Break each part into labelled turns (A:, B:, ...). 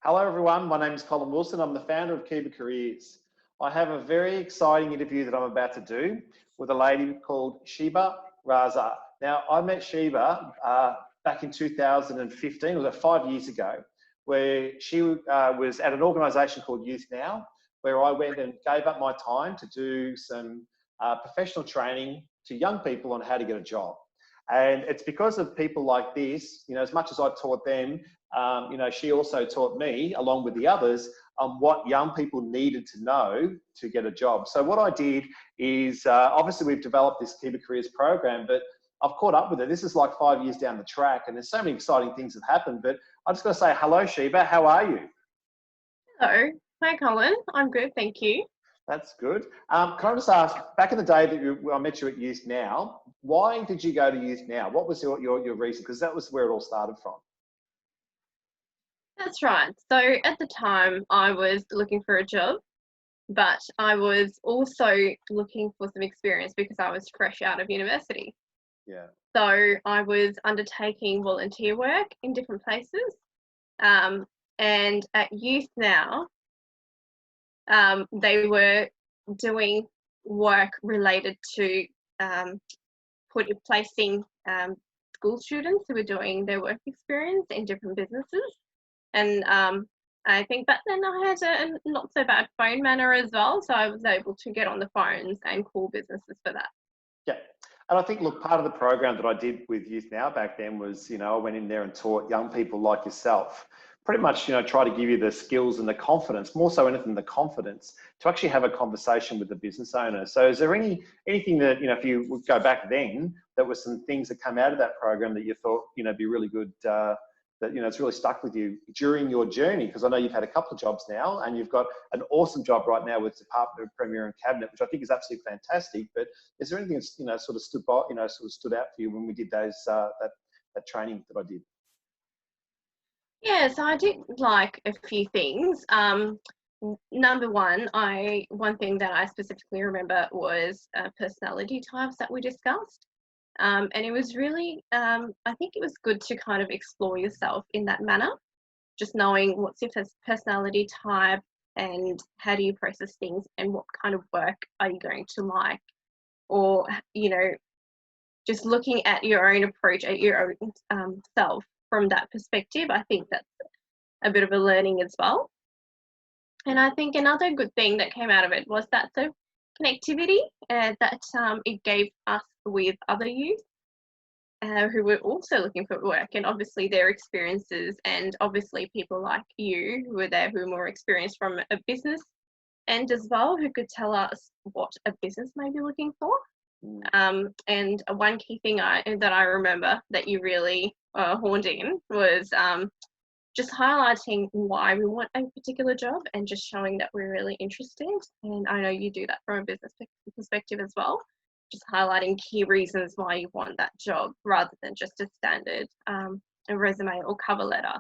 A: Hello everyone, my name is Colin Wilson. I'm the founder of Keyba Careers. I have a very exciting interview that I'm about to do with a lady called Sheeba Raza. Now, I met Sheeba back in 2015, or 5 years ago, where she was at an organisation called Youth Now, where I went and gave up my time to do some professional training to young people on how to get a job. And it's because of people like this, as much as I taught them, she also taught me, along with the others, what young people needed to know to get a job. So what I did is, obviously we've developed this Keyba Careers program, but I've caught up with it. This is like 5 years down the track, and there's so many exciting things that happened. But I just got to say, hello, Sheeba. How are you?
B: Hello. Hi, Colin. I'm good, thank you.
A: That's good. Can I just ask, back in the day that I met you at Youth Now, why did you go to Youth Now? What was your reason? Because that was where it all started from.
B: That's right. So at the time, I was looking for a job, but I was also looking for some experience because I was fresh out of university.
A: Yeah.
B: So I was undertaking volunteer work in different places. And at Youth Now, they were doing work related to placing school students who were doing their work experience in different businesses. And I think back then I had a not so bad phone manner as well, so I was able to get on the phones and call businesses for that.
A: Yeah. And I think, look, part of the program that I did with Youth Now back then was, I went in there and taught young people like yourself, pretty much, try to give you the skills and the confidence, more so anything the confidence, to actually have a conversation with the business owner. So is there anything that, if you would go back then, that were some things that come out of that program that you thought, be really good, that, it's really stuck with you during your journey? Because I know you've had a couple of jobs now, and you've got an awesome job right now with Department of Premier and Cabinet, which I think is absolutely fantastic. But is there anything that's, sort of stood by, sort of stood out for you when we did those, that training that I did?
B: Yeah, so I did like a few things. Number one, one thing that I specifically remember was personality types that we discussed. And it was really, I think it was good to kind of explore yourself in that manner, just knowing what's your personality type and how do you process things and what kind of work are you going to like, or, just looking at your own approach, at your own self from that perspective. I think that's a bit of a learning as well. And I think another good thing that came out of it was that the connectivity that it gave us with other youth who were also looking for work, and obviously their experiences, and obviously people like you who were there who were more experienced from a business end as well, who could tell us what a business may be looking for. And one key thing that I remember that you really horned in was just highlighting why we want a particular job and just showing that we're really interested. And I know you do that from a business perspective as well, just highlighting key reasons why you want that job rather than just a standard a resume or cover letter.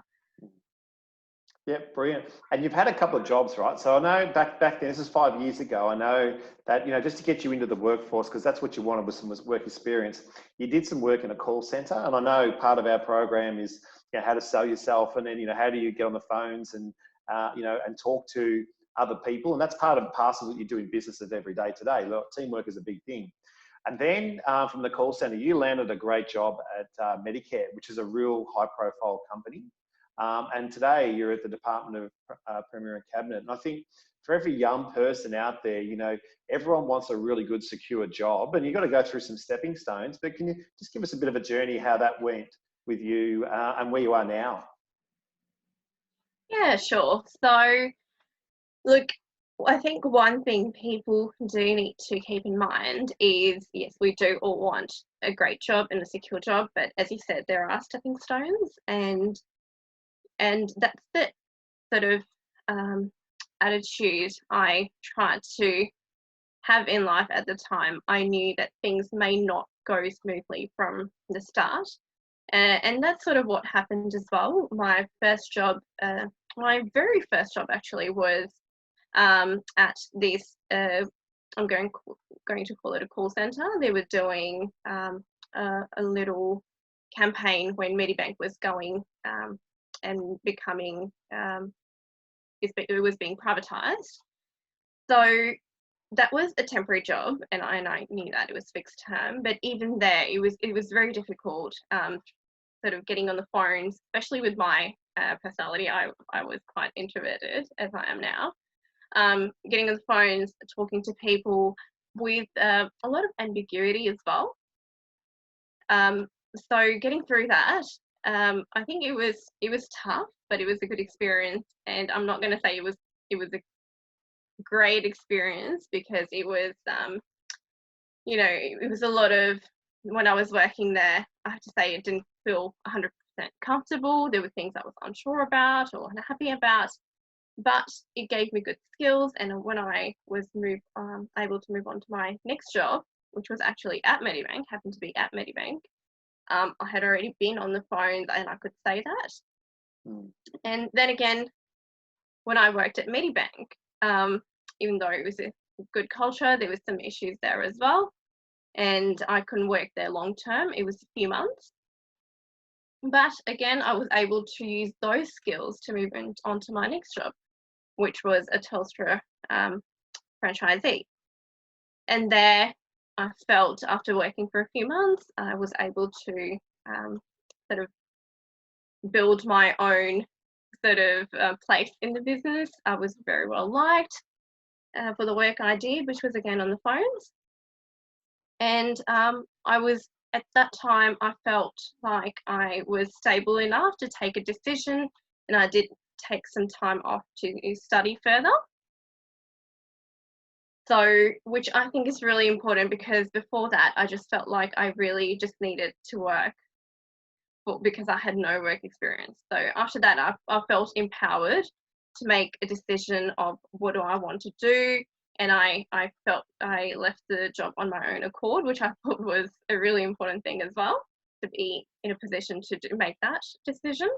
A: Yeah, brilliant. And you've had a couple of jobs, right? So I know back then, this is 5 years ago, I know that, just to get you into the workforce, because that's what you wanted was some work experience, you did some work in a call center. And I know part of our program is, how to sell yourself, and then, how do you get on the phones and, and talk to other people. And that's part of parcel that you do in businesses every day today. Look, teamwork is a big thing. And then from the call center, you landed a great job at Medicare, which is a real high profile company. And today you're at the Department of Premier and Cabinet. And I think for every young person out there, everyone wants a really good, secure job, and you've got to go through some stepping stones. But can you just give us a bit of a journey how that went with you and where you are now?
B: Yeah, sure. So, look, I think one thing people do need to keep in mind is, yes, we do all want a great job and a secure job, but as you said, there are stepping stones, and that's the sort of attitude I tried to have in life at the time. I knew that things may not go smoothly from the start, and that's sort of what happened as well. My very first job actually was at this. I'm going to call it a call center. They were doing a little campaign when Medibank was going and becoming it was being privatized. So that was a temporary job, and I knew that it was fixed term. But even there, it was very difficult. Sort of getting on the phones, especially with my personality. I was quite introverted, as I am now. Getting on the phones, talking to people with a lot of ambiguity as well. So getting through that, I think it was tough, but it was a good experience. And I'm not going to say it was a great experience, because it was, it was a lot of, when I was working there, I have to say it didn't feel 100% comfortable. There were things I was unsure about or unhappy about, but it gave me good skills. And when I was able to move on to my next job, which was actually at Medibank, happened to be at Medibank, I had already been on the phones and I could say that. And then again, when I worked at Medibank, even though it was a good culture, there was some issues there as well. And I couldn't work there long term. It was a few months. But again, I was able to use those skills to move on to my next job, which was a Telstra franchisee. And there, I felt, after working for a few months, I was able to sort of build my own sort of place in the business. I was very well liked for the work I did, which was again on the phones. And I was, at that time, I felt like I was stable enough to take a decision, and I did take some time off to study further. So, which I think is really important, because before that, I just felt like I really just needed to work because I had no work experience. So after that, I felt empowered to make a decision of what do I want to do. And I felt I left the job on my own accord, which I thought was a really important thing as well, to be in a position to make that decision.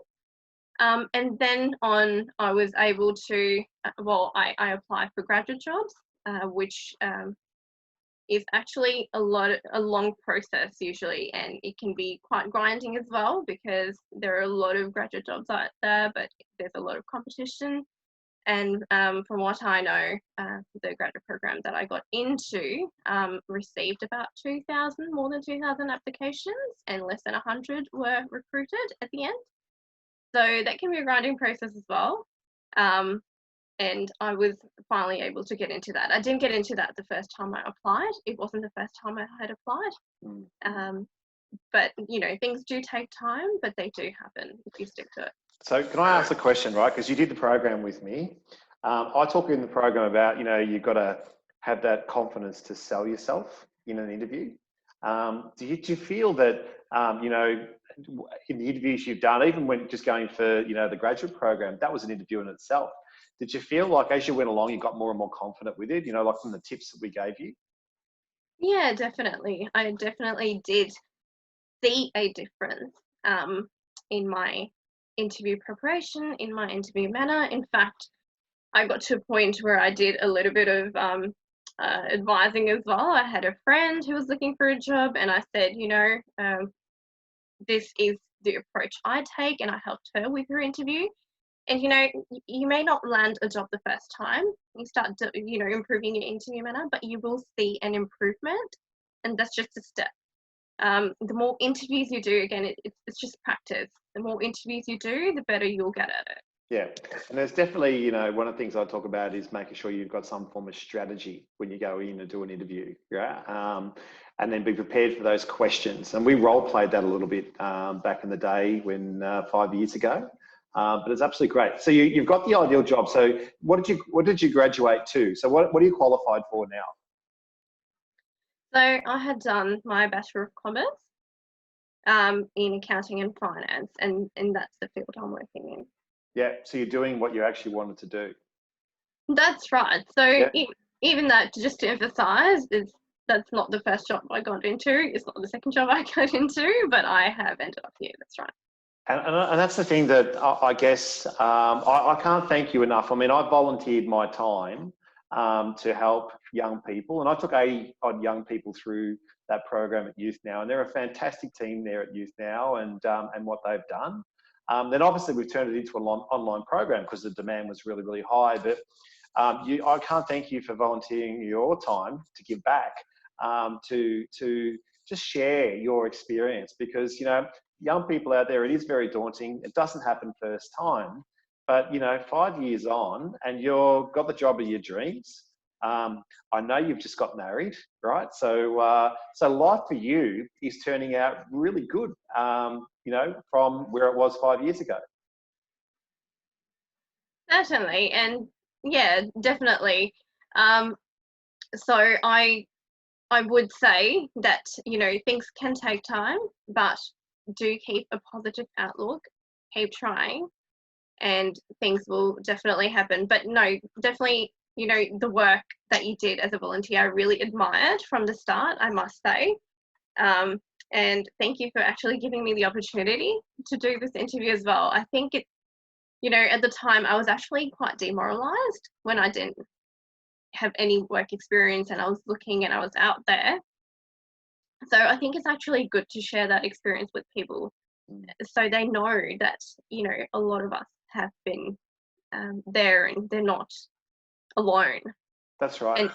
B: And then on, I was able to, I applied for graduate jobs, which is actually a long process usually, and it can be quite grinding as well, because there are a lot of graduate jobs out there, but there's a lot of competition. And from what I know, the graduate program that I got into received about more than 2,000 applications, and less than 100 were recruited at the end. So that can be a grinding process as well. And I was finally able to get into that. I didn't get into that the first time I applied. It wasn't the first time I had applied. But, things do take time, but they do happen if you stick to it.
A: So can I ask a question, right? Because you did the program with me. I talk in the program about, you've got to have that confidence to sell yourself in an interview. Do you feel that, in the interviews you've done, even when just going for, the graduate program, that was an interview in itself. Did you feel like as you went along, you got more and more confident with it, like from the tips that we gave you?
B: Yeah, definitely. I definitely did see a difference in my interview preparation, in my interview manner. In fact, I got to a point where I did a little bit of advising as well. I had a friend who was looking for a job, and I said, this is the approach I take, and I helped her with her interview. And you may not land a job the first time. You start improving your interview manner, but you will see an improvement, and that's just a step. The more interviews you do, again, it's just practice. The more interviews you do, the better you'll get at it.
A: Yeah, and there's definitely, one of the things I talk about is making sure you've got some form of strategy when you go in and do an interview, yeah, and then be prepared for those questions. And we role played that a little bit back in the day when 5 years ago, but it's absolutely great. So you've got the ideal job. So what did you graduate to? So what are you qualified for now?
B: So I had done my Bachelor of Commerce in accounting and finance, and that's the field I'm working in.
A: Yeah, so you're doing what you actually wanted to do.
B: That's right. So even that, just to emphasise, that's not the first job I got into. It's not the second job I got into, but I have ended up here. That's right.
A: And that's the thing that I guess I can't thank you enough. I mean, I volunteered my time to help young people, and I took 80 odd young people through that program at Youth Now, and they're a fantastic team there at Youth Now, and what they've done. Then obviously we've turned it into an online program because the demand was really, really high. But I can't thank you for volunteering your time to give back, to just share your experience, because, you know, young people out there, it is very daunting. It doesn't happen first time, but, you know, 5 years on and you've got the job of your dreams. I know you've just got married, right? So, so life for you is turning out really good, you know, from where it was 5 years ago.
B: Certainly, and yeah, definitely. So I would say that, you know, things can take time, but do keep a positive outlook, keep trying, and things will definitely happen. But no, definitely, you know, the work that you did as a volunteer, I really admired from the start, I must say. And thank you for actually giving me the opportunity to do this interview as well. I think it, you know, at the time I was actually quite demoralized when I didn't have any work experience and I was looking and I was out there. So I think it's actually good to share that experience with people so they know that, you know, a lot of us have been there and they're not alone.
A: That's right.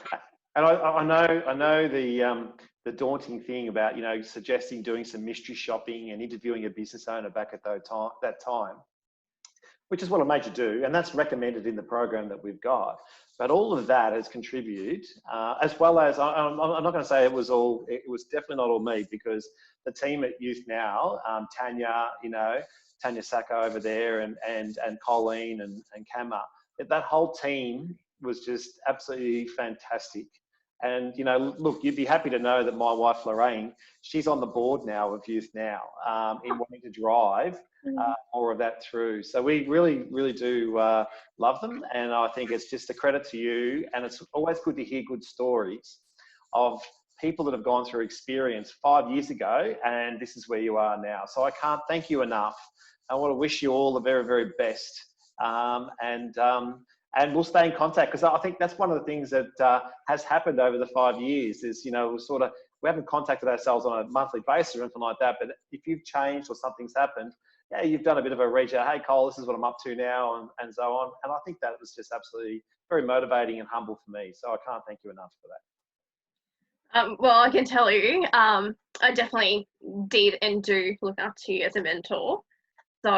A: And I know the daunting thing about, you know, suggesting doing some mystery shopping and interviewing a business owner back at that time, which is what I made you do, and that's recommended in the program that we've got. But all of that has contributed, as well as, I'm not going to say it was definitely not all me, because the team at Youth Now, Tanya, you know, Tanya Sacco over there, and Colleen and Kama, that whole team was just absolutely fantastic. And, you know, look, you'd be happy to know that my wife, Lorraine, she's on the board now of Youth Now, in wanting to drive more of that through. So we really, really do love them. And I think it's just a credit to you. And it's always good to hear good stories of people that have gone through experience 5 years ago, and this is where you are now. So I can't thank you enough. I want to wish you all the very, very best. And we'll stay in contact, because I think that's one of the things that has happened over the 5 years is, you know, we haven't contacted ourselves on a monthly basis or anything like that. But if you've changed or something's happened, yeah, you've done a bit of a reach out. Hey, Cole, this is what I'm up to now, and so on. And I think that was just absolutely very motivating and humble for me. So I can't thank you enough for that.
B: Well, I can tell you, I definitely did and do look up to you as a mentor. So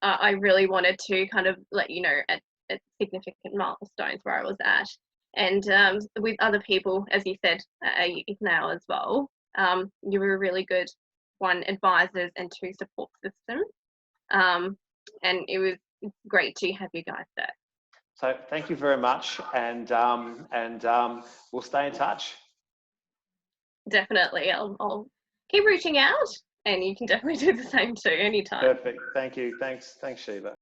B: I really wanted to kind of let you know at significant milestones where I was at, and with other people, as you said, now as well. You were a really good advisors and two support systems, and it was great to have you guys there.
A: So thank you very much, and we'll stay in touch.
B: Definitely, I'll keep reaching out, and you can definitely do the same too anytime.
A: Perfect. Thank you. Thanks, Sheeba.